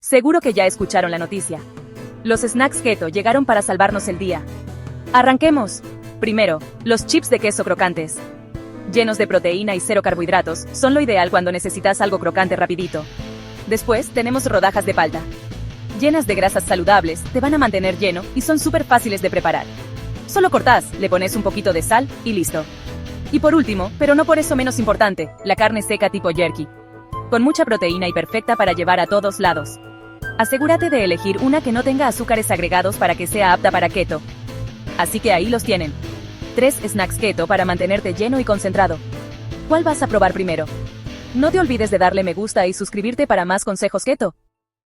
Seguro que ya escucharon la noticia. Los snacks keto llegaron para salvarnos el día. Arranquemos. Primero, los chips de queso crocantes. Llenos de proteína y cero carbohidratos, son lo ideal cuando necesitas algo crocante rapidito. Después, tenemos rodajas de palta. Llenas de grasas saludables, te van a mantener lleno y son súper fáciles de preparar. Solo cortás, le pones un poquito de sal y listo. Y por último, pero no por eso menos importante, la carne seca tipo jerky. Con mucha proteína y perfecta para llevar a todos lados. Asegúrate de elegir una que no tenga azúcares agregados para que sea apta para keto. Así que ahí los tienen. 3 snacks keto para mantenerte lleno y concentrado. ¿Cuál vas a probar primero? No te olvides de darle me gusta y suscribirte para más consejos keto.